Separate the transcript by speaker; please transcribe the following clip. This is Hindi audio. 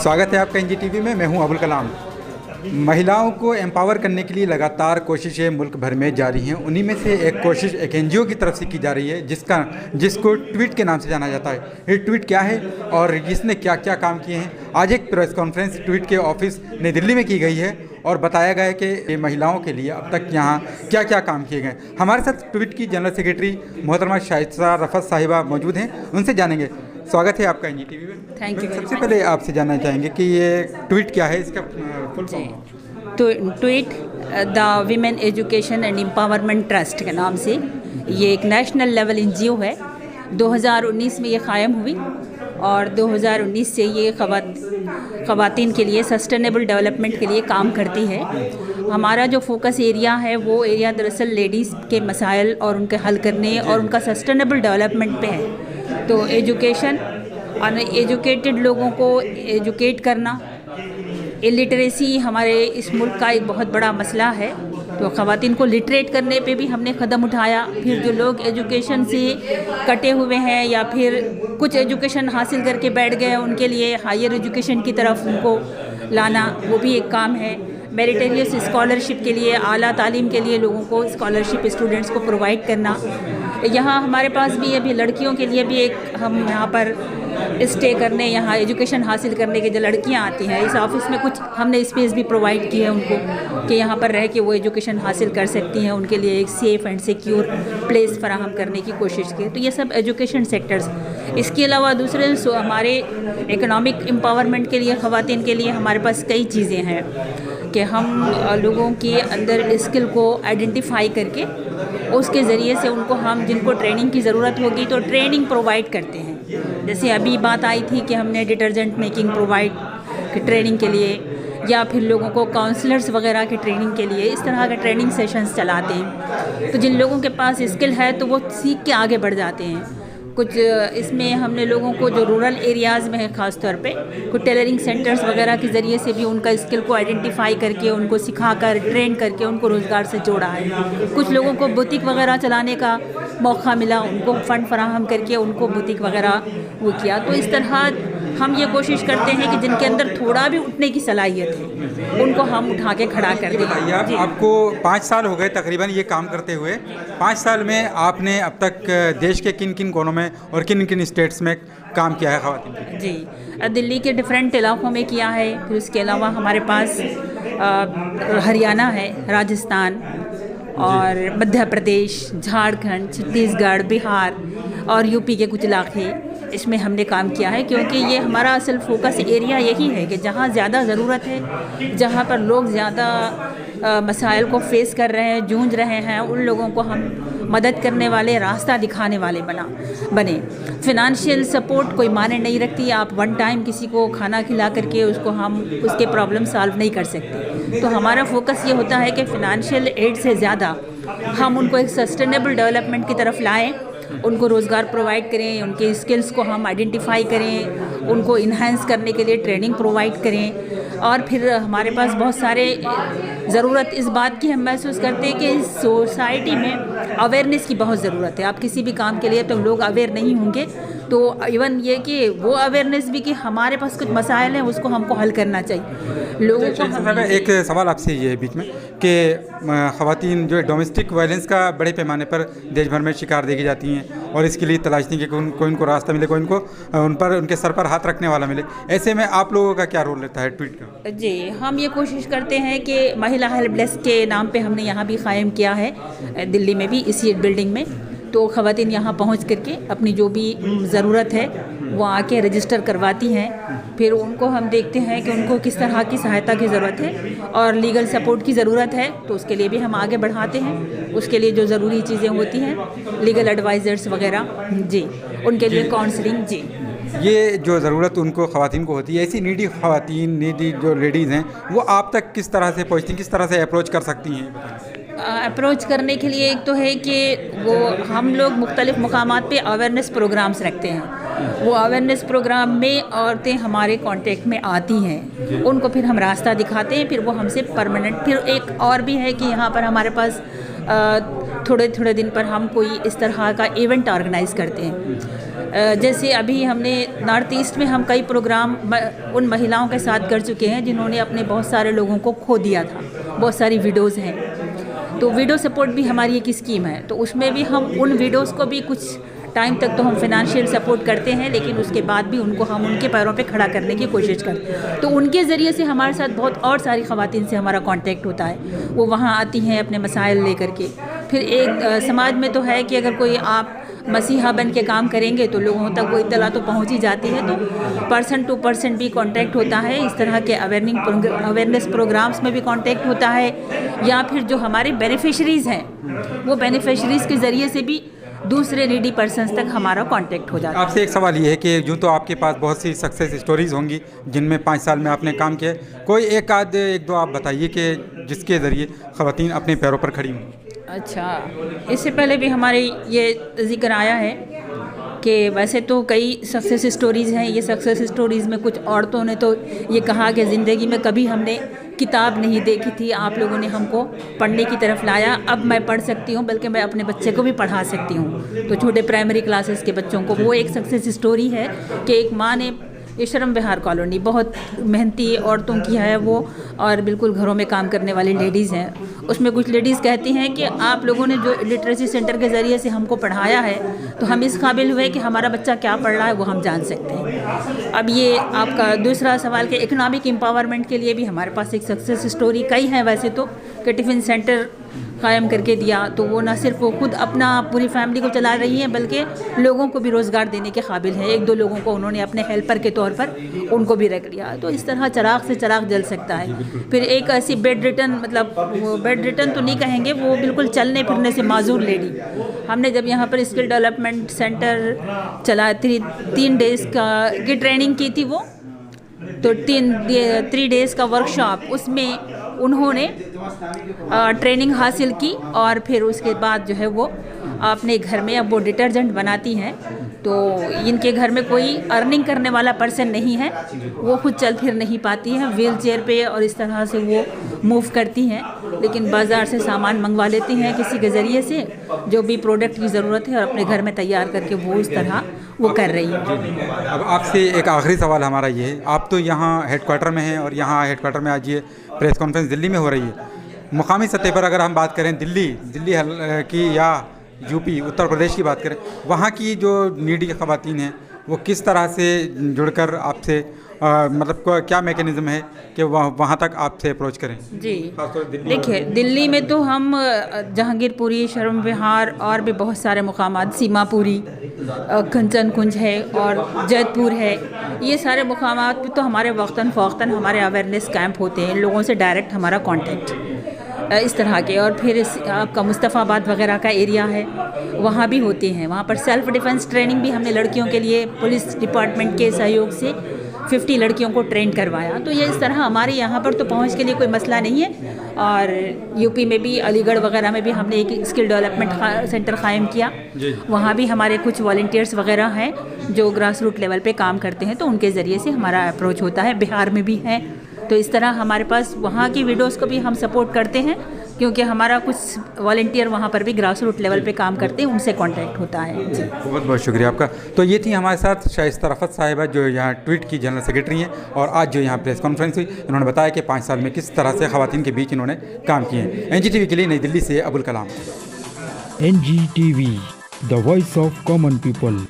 Speaker 1: स्वागत है आपका एनजीटीवी में। मैं हूं अबुल कलाम। महिलाओं को एम्पावर करने के लिए लगातार कोशिशें मुल्क भर में जारी हैं। उन्हीं में से एक कोशिश एक एनजीओ की तरफ से की जा रही है जिसको ट्वीट के नाम से जाना जाता है। ये ट्वीट क्या है और इसने क्या क्या काम किए हैं, आज एक प्रेस कॉन्फ्रेंस ट्वीट के ऑफिस नई दिल्ली में की गई है और बताया गया है कि महिलाओं के लिए अब तक यहाँ क्या क्या काम किए गए। हमारे साथ ट्वीट की जनरल सेक्रेटरी मोहतरमा शाइस्ता रफ़त साहिबा मौजूद हैं, उनसे जानेंगे। स्वागत है आपका एनजीटीवी में।
Speaker 2: Thank you.
Speaker 1: सबसे पहले आपसे जानना चाहेंगे कि ये ट्वीट क्या है, इसका full form.
Speaker 2: Tweet the women education and empowerment trust के नाम से ये एक नेशनल लेवल एनजीओ है। 2019 में ये क़ायम हुई और 2019 से ये ख़वातीन के लिए सस्टेनेबल डेवलपमेंट के लिए काम करती है। हमारा जो फोकस एरिया है वो एरिया दरअसल लेडीज़ के मसाइल और उनके हल करने और उनका सस्टेनेबल डेवलपमेंट पे है। तो एजुकेशन, अनएजुकेटेड लोगों को एजुकेट करना, इलिटरेसी हमारे इस मुल्क का एक बहुत बड़ा मसला है। तो ख़वातीन को लिटरेट करने पे भी हमने कदम उठाया। फिर जो लोग एजुकेशन से कटे हुए हैं या फिर कुछ एजुकेशन हासिल करके बैठ गए हैं, उनके लिए हायर एजुकेशन की तरफ उनको लाना, वो भी एक काम है। मेरिटेरियस स्कॉलरशिप के लिए, आला तालीम के लिए लोगों को स्कॉलरशिप स्टूडेंट्स को प्रोवाइड करना। यहाँ हमारे पास भी अभी लड़कियों के लिए भी एक हम यहाँ पर स्टे करने, यहाँ एजुकेशन हासिल करने के जो लड़कियाँ आती हैं, इस ऑफिस में कुछ हमने स्पेस भी प्रोवाइड की है उनको कि यहाँ पर रह के वो एजुकेशन हासिल कर सकती हैं। उनके लिए एक सेफ़ एंड सिक्योर प्लेस फराहम करने की कोशिश की। तो ये सब एजुकेशन सेक्टर्स। इसके अलावा दूसरे हमारे इकोनॉमिक एम्पावरमेंट के लिए, ख़वातीन के लिए हमारे पास कई चीज़ें हैं कि हम लोगों के अंदर स्किल को आइडेंटिफाई करके उसके ज़रिए से उनको हम जिनको ट्रेनिंग की ज़रूरत होगी तो ट्रेनिंग प्रोवाइड करते हैं। जैसे अभी बात आई थी कि हमने डिटर्जेंट मेकिंग प्रोवाइड की ट्रेनिंग के लिए, या फिर लोगों को काउंसलर्स वगैरह की ट्रेनिंग के लिए इस तरह के ट्रेनिंग सेशंस चलाते हैं। तो जिन लोगों के पास स्किल है तो वो सीख के आगे बढ़ जाते हैं। कुछ इसमें हमने लोगों को जो रूरल एरियाज़ में है ख़ास तौर पे कुछ टेलरिंग सेंटर्स वगैरह के ज़रिए से भी उनका स्किल को आइडेंटिफाई करके उनको सिखाकर ट्रेन करके उनको रोज़गार से जोड़ा है। कुछ लोगों को बुटीक वगैरह चलाने का मौका मिला, उनको फ़ंड फराहम करके उनको बुटीक वगैरह वो किया। तो इस तरह हम ये कोशिश करते हैं कि जिनके अंदर थोड़ा भी उठने की सलाहियत है उनको हम उठा के खड़ा कर दें।
Speaker 1: आपको 5 साल हो गए तकरीबन ये काम करते हुए। 5 साल में आपने अब तक देश के किन किन कोनों में और किन किन स्टेट्स में काम किया है ख़वातीन?
Speaker 2: जी, दिल्ली के डिफरेंट इलाकों में किया है। फिर उसके अलावा हमारे पास हरियाणा है, राजस्थान और मध्य प्रदेश, झारखंड, छत्तीसगढ़, बिहार और यूपी के कुछ इलाके, इसमें हमने काम किया है। क्योंकि ये हमारा असल फोकस एरिया यही है कि जहाँ ज़्यादा ज़रूरत है, जहाँ पर लोग ज़्यादा मसाइल को फेस कर रहे हैं, जूझ रहे हैं, उन लोगों को हम मदद करने वाले, रास्ता दिखाने वाले बने। फिनंशियल सपोर्ट कोई माने नहीं रखती। आप वन टाइम किसी को खाना खिला करके उसके प्रॉब्लम सॉल्व नहीं कर सकते। तो हमारा फोकस ये होता है कि फिनंशियल एड से ज़्यादा हम उनको एक सस्टेनेबल डेवलपमेंट की तरफ लाएँ, उनको रोज़गार प्रोवाइड करें, उनके स्किल्स को हम आइडेंटिफाई करें, उनको इन्हांस करने के लिए ट्रेनिंग प्रोवाइड करें। और फिर हमारे पास बहुत सारे ज़रूरत इस बात की हम महसूस करते हैं कि सोसाइटी में अवेयरनेस की बहुत ज़रूरत है। आप किसी भी काम के लिए तो लोग अवेयर नहीं होंगे, तो इवन ये कि वो अवेयरनेस भी कि हमारे पास कुछ मसाइल हैं उसको हमको हल करना चाहिए लोगों को।
Speaker 1: एक सवाल आपसे ये है बीच में कि ख़वातीन जो डोमेस्टिक वायलेंस का बड़े पैमाने पर देश भर में शिकार देखी जाती हैं और इसके लिए तलाशनी कि कोई उनको रास्ता मिले, कोई उनके सर पर हाथ रखने वाला मिले। ऐसे में आप लोगों का क्या रोल रहता है ट्वीट का?
Speaker 2: जी, हम ये कोशिश करते हैं कि महिला हेल्प डेस्क के नाम पे हमने यहाँ भी क़ायम किया है, दिल्ली में भी इसी बिल्डिंग में। तो ख़वातीन यहाँ पहुँच करके अपनी जो भी ज़रूरत है वो आके रजिस्टर करवाती हैं। फिर उनको हम देखते हैं कि उनको किस तरह की सहायता की ज़रूरत है और लीगल सपोर्ट की ज़रूरत है तो उसके लिए भी हम आगे बढ़ाते हैं। उसके लिए जो ज़रूरी चीज़ें होती हैं, लीगल एडवाइज़र्स वगैरह, जी, उनके लिए काउंसलिंग। जी,
Speaker 1: ये जो ज़रूरत उनको ख़वातीन को होती है, ऐसी नीडी ख़वातीन, नीडी जो लेडीज़ हैं, वो आप तक किस तरह से पहुँचती हैं, किस तरह से अप्रोच कर सकती हैं?
Speaker 2: अप्रोच करने के लिए एक तो है कि वो हम लोग मुख्तलिफ़ मकामात पे अवेयरनेस प्रोग्राम्स रखते हैं। वो अवेयरनेस प्रोग्राम में औरतें हमारे कांटेक्ट में आती हैं, उनको फिर हम रास्ता दिखाते हैं, फिर वो हमसे परमानेंट। फिर एक और भी है कि यहाँ पर हमारे पास थोड़े थोड़े दिन पर हम कोई इस तरह का इवेंट ऑर्गेनाइज़ करते हैं जैसे अभी हमने नॉर्थ ईस्ट में हम कई प्रोग्राम उन महिलाओं के साथ कर चुके हैं जिन्होंने अपने बहुत सारे लोगों को खो दिया था। बहुत सारी विडोज़ हैं, तो विडो सपोर्ट भी हमारी एक स्कीम है, तो उसमें भी हम उन विडोज़ को भी कुछ टाइम तक तो हम फिनेंशियल सपोर्ट करते हैं, लेकिन उसके बाद भी उनको हम उनके पैरों पे खड़ा करने की कोशिश करते हैं। तो उनके ज़रिए से हमारे साथ बहुत और सारी ख़वातीन से हमारा कांटेक्ट होता है, वो वहाँ आती हैं अपने मसाइल लेकर के। फिर एक समाज में तो है कि अगर कोई आप मसीहा बन के काम करेंगे तो लोगों तक वो इत्तला तो पहुंच ही जाती है, तो पर्सन टू पर्सन भी कांटेक्ट होता है। इस तरह के अवेयरनेस प्रोग्राम्स में भी कांटेक्ट होता है, या फिर जो हमारे बेनिफिशरीज़ हैं वो बेनिफिशरीज़ के ज़रिए से भी दूसरे नीडी पर्सन्स तक हमारा कांटेक्ट हो जाता है।
Speaker 1: आपसे एक सवाल ये है कि जो तो आपके पास बहुत सी सक्सेस स्टोरीज़ होंगी जिनमें 5 साल में आपने काम किया, कोई एक दो आप बताइए कि जिसके ज़रिए ख़वातीन अपने पैरों पर खड़ी हों।
Speaker 2: अच्छा, इससे पहले भी हमारे ये जिक्र आया है कि वैसे तो कई सक्सेस स्टोरीज़ हैं। ये सक्सेस स्टोरीज़ में कुछ औरतों ने तो ये कहा कि ज़िंदगी में कभी हमने किताब नहीं देखी थी, आप लोगों ने हमको पढ़ने की तरफ लाया, अब मैं पढ़ सकती हूँ, बल्कि मैं अपने बच्चे को भी पढ़ा सकती हूँ। तो छोटे प्राइमरी क्लासेस के बच्चों को वो एक सक्सेस स्टोरी है कि एक माँ ने, ये शर्म विहार कॉलोनी बहुत मेहनती औरतों की है वो, और बिल्कुल घरों में काम करने वाली लेडीज़ हैं। उसमें कुछ लेडीज़ कहती हैं कि आप लोगों ने जो लिटरेसी सेंटर के ज़रिए से हमको पढ़ाया है, तो हम इस काबिल हुए कि हमारा बच्चा क्या पढ़ रहा है वो हम जान सकते हैं। अब ये आपका दूसरा सवाल कि इकोनॉमिक एम्पावरमेंट के लिए भी हमारे पास एक सक्सेस स्टोरी कई हैं वैसे तो, कि टिफ़िन सेंटर कायम करके दिया, तो वो ना सिर्फ वो खुद अपना पूरी फैमिली को चला रही हैं, बल्कि लोगों को भी रोज़गार देने के काबिल है। 1-2 लोगों को उन्होंने अपने हेल्पर के तौर पर उनको भी रख लिया। तो इस तरह चिराग से चिराग जल सकता है। फिर एक ऐसी बेड रिटर्न, मतलब वो बेड रिटर्न तो नहीं कहेंगे, वो बिल्कुल चलने फिरने से माजूर लेडी, हमने जब यहाँ पर स्किल डेवलपमेंट सेंटर चला 3 डेज़ की ट्रेनिंग की थी वो, तो 3 डेज़ का वर्कशॉप, उसमें उन्होंने ट्रेनिंग हासिल की और फिर उसके बाद जो है वो अपने घर में, अब वो डिटर्जेंट बनाती हैं, तो इनके घर में कोई अर्निंग करने वाला पर्सन नहीं है, वो खुद चल फिर नहीं पाती हैं, व्हील चेयर पे और इस तरह से वो मूव करती हैं, लेकिन बाज़ार से सामान मंगवा लेती हैं किसी के ज़रिए से, जो भी प्रोडक्ट की ज़रूरत है, और अपने घर में तैयार करके वो उस तरह वो कर रही है।
Speaker 1: अब आपसे एक आखिरी सवाल हमारा ये है, आप तो यहाँ हेडक्वार्टर में हैं और यहाँ हेडक्वार्टर में आज ये प्रेस कॉन्फ्रेंस दिल्ली में हो रही है। मुकामी सतह पर अगर हम बात करें दिल्ली की या यूपी उत्तर प्रदेश की बात करें, वहाँ की जो नीडी ख़वातीन हैं वो किस तरह से जुड़कर आपसे मतलब क्या मैकेनिज़्म है कि वहाँ तक आपसे अप्रोच करें? जी
Speaker 2: देखिए, दिल्ली में तो हम जहांगीरपुरी, शर्म विहार और भी बहुत सारे मुकामात, सीमापुरी, कंचन कुंज है और जैतपुर है, ये सारे मुकामात पे तो हमारे वक्तन फ़ौक्तन हमारे अवेयरनेस कैंप होते हैं, लोगों से डायरेक्ट हमारा कांटेक्ट इस तरह के। और फिर आपका मुस्तफ़ाबाद वगैरह का एरिया है, वहाँ भी होते हैं। वहाँ पर सेल्फ़ डिफेंस ट्रेनिंग भी हमने लड़कियों के लिए पुलिस डिपार्टमेंट के सहयोग से 50 लड़कियों को ट्रेन करवाया। तो ये इस तरह हमारे यहाँ पर तो पहुँच के लिए कोई मसला नहीं है। और यूपी में भी, अलीगढ़ वगैरह में भी हमने एक स्किल डेवलपमेंट सेंटर कायम किया, वहाँ भी हमारे कुछ वॉलंटियर्स वगैरह हैं जो ग्रास रूट लेवल पे काम करते हैं, तो उनके ज़रिए से हमारा अप्रोच होता है। बिहार में भी है, तो इस तरह हमारे पास वहाँ की विडोज़ को भी हम सपोर्ट करते हैं, क्योंकि हमारा कुछ वॉलंटियर वहाँ पर भी ग्रास रूट लेवल पे काम करते हैं, उनसे कांटेक्ट होता है। जी,
Speaker 1: बहुत बहुत शुक्रिया आपका। तो ये थी हमारे साथ शाइस्ता रफ़त साहिबा, जो यहाँ ट्वीट की जनरल सेक्रेटरी हैं, और आज जो यहाँ प्रेस कॉन्फ्रेंस हुई, इन्होंने बताया कि 5 साल में किस तरह से ख़वातीन के बीच इन्होंने काम किए हैं। NGTV के लिए नई दिल्ली से Abul Kalam.
Speaker 3: NGTV, the voice of common people।